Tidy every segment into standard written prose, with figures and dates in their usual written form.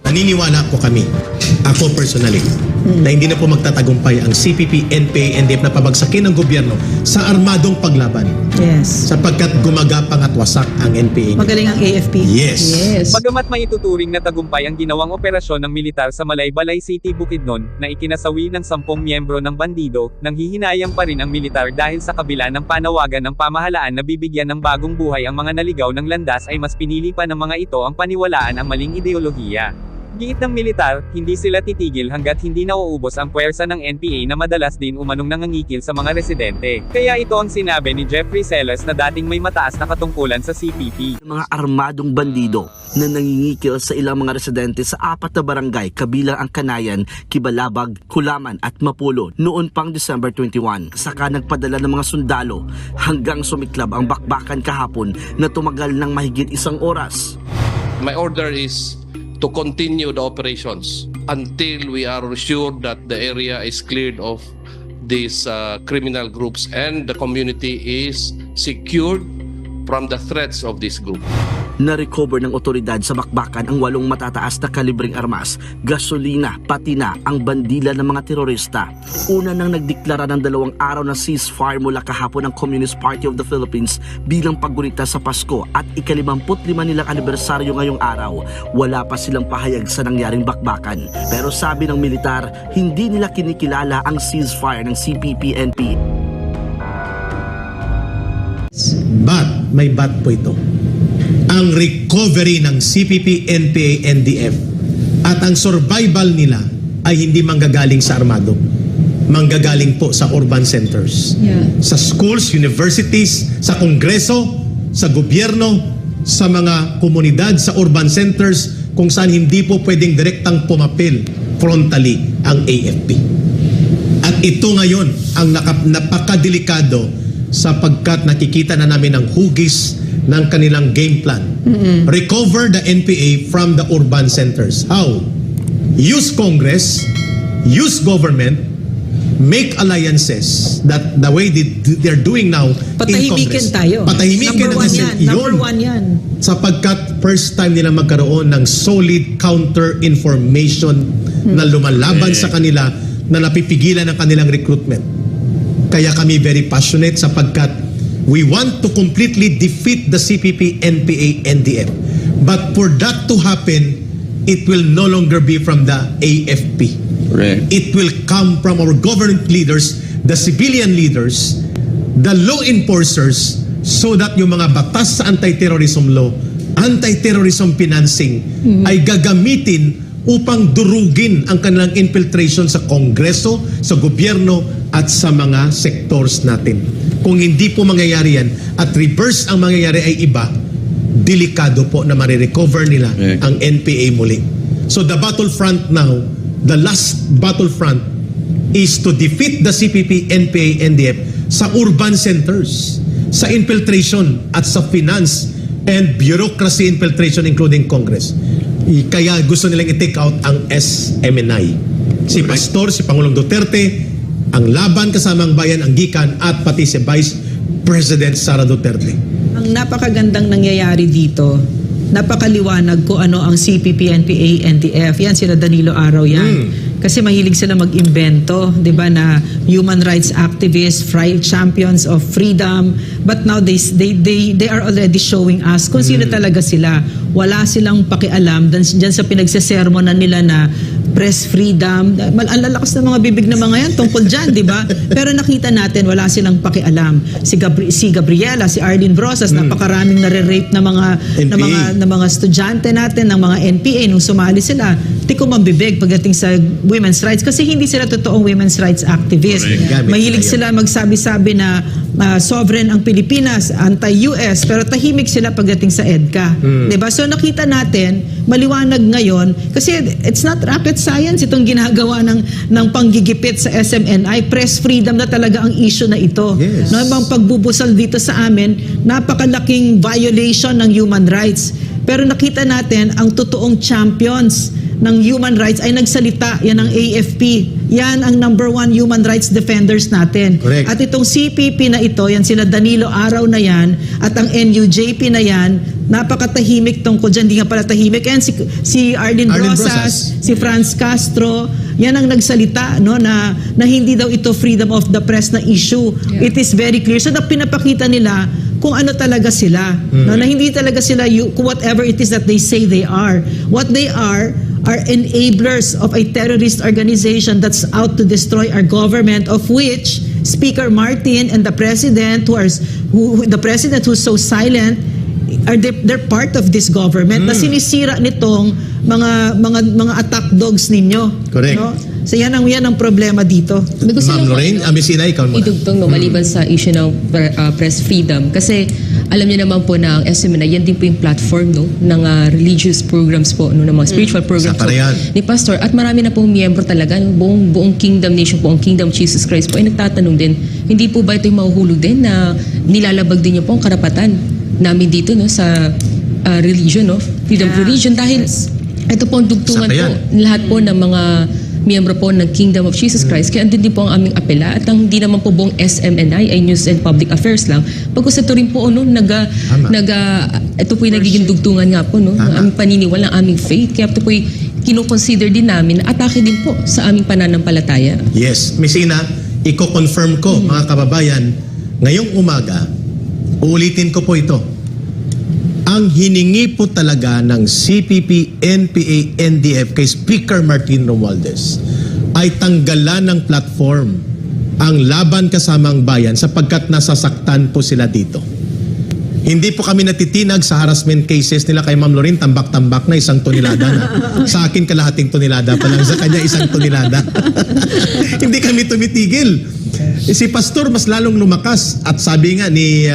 Naniniwala po kami, ako personally, na hindi na po magtatagumpay ang CPP, NPA, NDF na pabagsakin ng gobyerno sa armadong paglaban. Yes. Sapagkat gumagapang at wasak ang NPA. Magaling ang AFP. Yes. Bagamat maituturing na tagumpay ang ginawang operasyon ng militar sa Malaybalay City, Bukidnon, na ikinasawi ng 10 miyembro ng bandido, nanghihinayang pa rin ang militar dahil sa kabila ng panawagan ng pamahalaan na bibigyan ng bagong buhay ang mga naligaw ng landas ay mas pinili pa ng mga ito ang paniwalaan ang maling ideolohiya. Giit ng militar, hindi sila titigil hanggat hindi nauubos ang puwersa ng NPA na madalas din umanong nangangikil sa mga residente. Kaya ito ang sinabi ni Jeffrey Celes na dating may mataas na katungkulan sa CPP. Mga armadong bandido na nangingikil sa ilang mga residente sa 4 na barangay kabilang ang Kanayan, Kibalabag, Kulaman at Mapulo noon pang December 21. Saka nagpadala ng mga sundalo hanggang sumiklab ang bakbakan kahapon na tumagal ng mahigit 1 oras. My order is to continue the operations until we are sure that the area is cleared of these criminal groups and the community is secured from the threats of this group. Na-recover ng otoridad sa bakbakan ang 8 matataas na kalibreng armas, gasolina, pati na ang bandila ng mga terorista. Una nang nagdeklara ng 2 araw na ceasefire mula kahapon ng Communist Party of the Philippines bilang paggunita sa Pasko at ika-55 nilang anibersaryo ngayong araw. Wala pa silang pahayag sa nangyaring bakbakan. Pero sabi ng militar, hindi nila kinikilala ang ceasefire ng CPP-NP. But, may but po ito. Ang recovery ng CPP, NPA, NDF at ang survival nila ay hindi manggagaling sa armado. Manggagaling po sa urban centers. Yeah. Sa schools, universities, sa kongreso, sa gobyerno, sa mga komunidad, sa urban centers kung saan hindi po pwedeng direktang pumapil frontally ang AFP. At ito ngayon ang napakadelikado sapagkat nakikita na namin ang hugis ng kanilang game plan. Recover the NPA from the urban centers. How? Use Congress, use government, make alliances that the way they're doing now in Patahimikin Congress. tayo. Patahimikin Number 1 yan. Number 1 yan. Sapagkat first time nila magkaroon ng solid counter-information na lumalaban sa kanila na napipigilan ng kanilang recruitment. Kaya kami very passionate sapagkat we want to completely defeat the CPP, NPA, NDF. But for that to happen, it will no longer be from the AFP. Right. It will come from our government leaders, the civilian leaders, the law enforcers, so that yung mga batas sa anti-terrorism law, anti-terrorism financing, ay gagamitin upang durugin ang kanilang infiltration sa Kongreso, sa gobyerno, at sa mga sectors natin. Kung hindi po mangyayari yan, at reverse ang mangyayari ay iba, delikado po na marirecover nila ang NPA muli. So the battlefront now, the last battlefront is to defeat the CPP, NPA, NDF sa urban centers, sa infiltration at sa finance and bureaucracy infiltration including Congress. Kaya gusto nilang i-take out ang SMNI. Si Pastor, si Pangulong Duterte, ang laban kasama ang bayan, ang gikan, at pati si Vice President Sara Duterte. Ang napakagandang nangyayari dito, napakaliwanag ko ano ang CPP, NPA, NDF. Yan sila Danilo Araw yan. Kasi mahilig sila mag-imbento, 'di ba, na human rights activists, champions of freedom. But now they are already showing us kung sino talaga sila. Wala silang pakialam diyan sa pinagsesermonan nila na press freedom. Ang lalakas ng mga bibig ng mga yan tungkol dyan, di ba? Pero nakita natin, wala silang pakialam. Si Gabriela, si Arlene Brosas, napakaraming nare-rape na mga estudyante natin, ng mga NPA, nung sumali sila. Tikom ang bibig pagdating sa women's rights kasi hindi sila totoong women's rights activist. Mahilig sila magsabi-sabi na sovereign ang Pilipinas, anti-US, pero tahimik sila pagdating sa EDCA. Diba? So nakita natin, maliwanag ngayon, kasi it's not rocket science itong ginagawa ng panggigipit sa SMNI. Press freedom na talaga ang issue na ito. Yes. No, ang pagbubusal dito sa amin, napakalaking violation ng human rights. Pero nakita natin, ang totoong champions ng human rights ay nagsalita. Yan ang AFP. Yan ang #1 human rights defenders natin. Correct. At itong CPP na ito, yan sila Danilo Araw na yan, at ang NUJP na yan, napakatahimik tungkol dyan, hindi nga pala tahimik. Yan si Arlene Arlene Brosas, Brosas. si Franz Castro, yan ang nagsalita no na hindi daw ito freedom of the press na issue. It is very clear. So na pinapakita nila kung ano talaga sila, no, na hindi talaga sila whatever it is that they say they are. What they are enablers of a terrorist organization that's out to destroy our government, of which Speaker Martin and the President the President who's so silent they're part of this government na sinisira nitong mga attack dogs ninyo. Correct. No? So yan ang problema dito. Gusto Ma'am lang Lorraine, Amisina, ikaw muna. idugtong no, maliban sa issue ng press freedom. Kasi alam niyo naman po na ang SMNI, yan din po yung platform no, ng religious programs po, no, ng mga spiritual programs Sa po, Parayan. ni Pastor. At marami na pong miyembro talaga, no, buong Kingdom Nation po, ang Kingdom Jesus Christ po, ay nagtatanong din, hindi po ba ito yung mahuhulog din na nilalabag din niyo po ang karapatan namin dito no, sa religion, no, freedom of religion. Dahil ito po ang dugtungan Sa po, Parayan. lahat po ng mga miyembro po ng Kingdom of Jesus Christ. Kaya andun din po ang aming apela at ang hindi naman po buong SMNI ay News and Public Affairs lang. Pagkus ito rin po no, ito po yung nagiging dugtungan nga po no, ng aming paniniwala, ng aming faith. Kaya ito po yung kinoconsider din namin na atake din po sa aming pananampalataya. Yes, Amisina, i-confirm ko mga kababayan, ngayong umaga, uulitin ko po ito. Ang hiningi po talaga ng CPP, NPA, NDF kay Speaker Martin Romualdez ay tanggalan ng platform ang Laban Kasamang Bayan sapagkat nasasaktan po sila dito. Hindi po kami natitinag sa harassment cases nila kay Ma'am Lorraine, tambak-tambak na 1 tonelada na. Sa akin kalahating tonelada pa lang, sa kanya 1 tonelada. Hindi kami tumitigil. Si Pastor mas lalong lumakas at sabi nga ni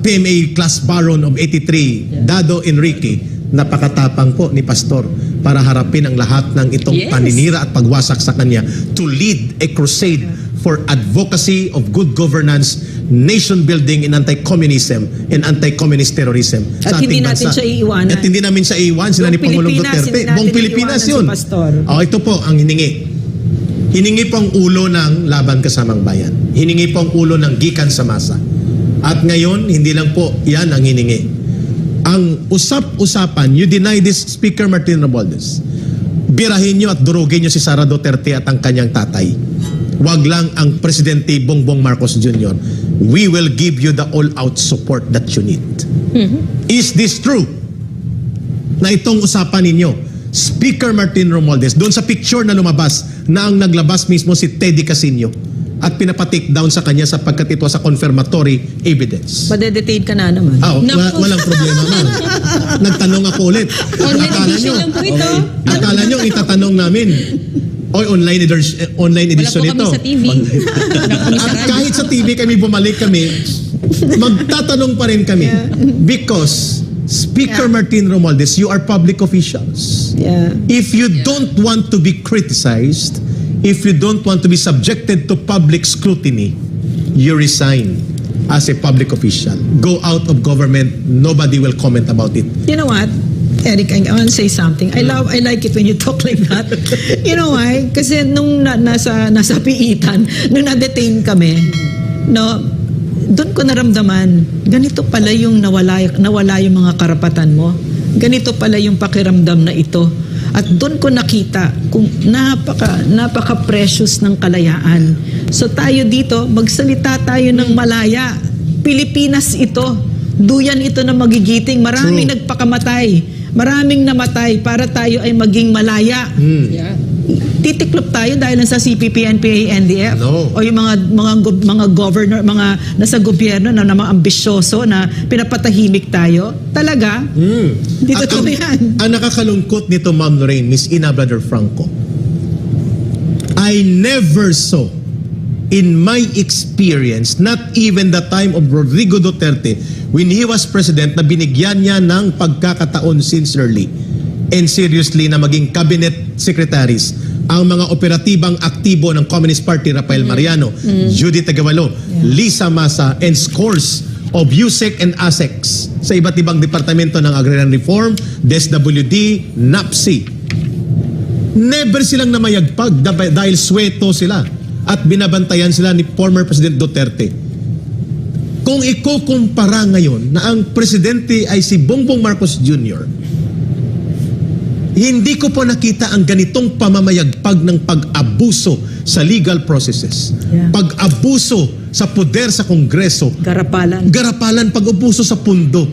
PMA Class Baron of 83, Dado Enrique, napakatapang po ni Pastor para harapin ang lahat ng itong Yes. paninira at pagwasak sa kanya to lead a crusade for advocacy of good governance, nation building in anti-communism and anti-communist terrorism At sa hindi ating natin bansa. siya iiwanan. At hindi namin siya iiwan, sila ni Buong Pangulong Pilipinas, Duterte. hindi natin Buong Pilipinas iiwanan yun. si Pastor. Ito po ang hiningi. Hiningi po ang ulo ng Laban Kasamang Bayan. Hiningi po ang ulo ng Gikan sa Masa. At ngayon, hindi lang po yan ang hiningi. Ang usap-usapan, you deny this Speaker Martin Romualdez. Birahin nyo at durugin nyo si Sara Duterte at ang kanyang tatay. Wag lang ang Presidente Bongbong Marcos Jr. We will give you the all-out support that you need. Is this true? Na itong usapan ninyo, Speaker Martin Romualdez, doon sa picture na lumabas, na ang naglabas mismo si Teddy Casino at pinapatik down sa kanya sapagkat ito sa confirmatory evidence. Madedetain ka na naman. Naku. Walang problema man. Nagtanong ako ulit. Online edition lang po ito. Akala nyo itatanong namin. Oy, online edition Wala po ito. kami sa TV. Wala kami sa At radyo. kahit sa TV kami bumalik kami, magtatanong pa rin kami. Because Speaker Martin Romualdez, you are public officials. Yeah. If you don't want to be criticized, if you don't want to be subjected to public scrutiny, you resign as a public official. Go out of government, nobody will comment about it. You know what? Eric, I want to say something. I like it when you talk like that. You know why? Kasi nung nasa piitan, nung na-detain kami, no, doon ko naramdaman, ganito pala yung nawala yung mga karapatan mo. Ganito pala yung pakiramdam na ito. At doon ko nakita kung napaka-precious ng kalayaan. So tayo dito, magsalita tayo ng malaya. Pilipinas ito. Duyan ito na magigiting. Maraming True. nagpakamatay. Maraming namatay para tayo ay maging malaya. Yeah. Titiklop tayo dahil sa CPP, NPA, NDF No. o yung mga governor, mga nasa gobyerno na mga ambisyoso na pinapatahimik tayo. Talaga? Dito At to yan. ang nakakalungkot nito, Ma'am Lorraine, Miss Ina Brother Franco, I never saw in my experience, not even the time of Rodrigo Duterte, when he was president, na binigyan niya ng pagkakataon sincerely and seriously na maging cabinet secretaries ang mga operatibang aktibo ng Communist Party, Rafael Mariano, Judith Tagawalo, Lisa Masa, and scores of USEC and ASECs sa iba't ibang departamento ng Agrarian Reform, DSWD, NAPSI. Never silang namayagpag dahil sweto sila at binabantayan sila ni former President Duterte. Kung ikukumpara ngayon na ang presidente ay si Bongbong Marcos Jr., hindi ko po nakita ang ganitong pamamayagpag ng pag-abuso sa legal processes. Yeah. Pag-abuso sa poder sa Kongreso. Garapalan. Garapalan, pag-abuso sa pundo.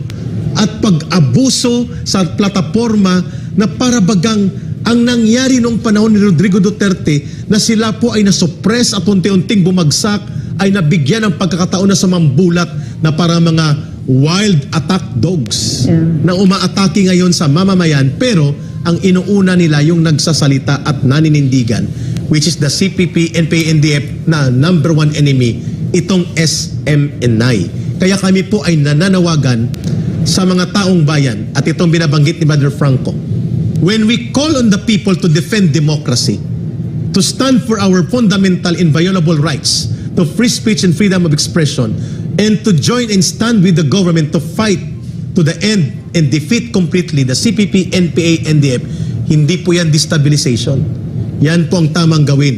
At pag-abuso sa plataforma na para bagang ang nangyari noong panahon ni Rodrigo Duterte na sila po ay nasuppress at unti-unting bumagsak ay nabigyan ng pagkakataon na sumambulat na para mga wild attack dogs na umaatake ngayon sa mamamayan, pero ang inuuna nila yung nagsasalita at naninindigan, which is the CPP, NPA, NDF na number one enemy, itong SMNI. Kaya kami po ay nananawagan sa mga taong bayan at itong binabanggit ni Brother Franco. When we call on the people to defend democracy, to stand for our fundamental inviolable rights, to free speech and freedom of expression, and to join and stand with the government to fight to the end and defeat completely the CPP, NPA, NDF, hindi po yan destabilization. Yan po ang tamang gawin.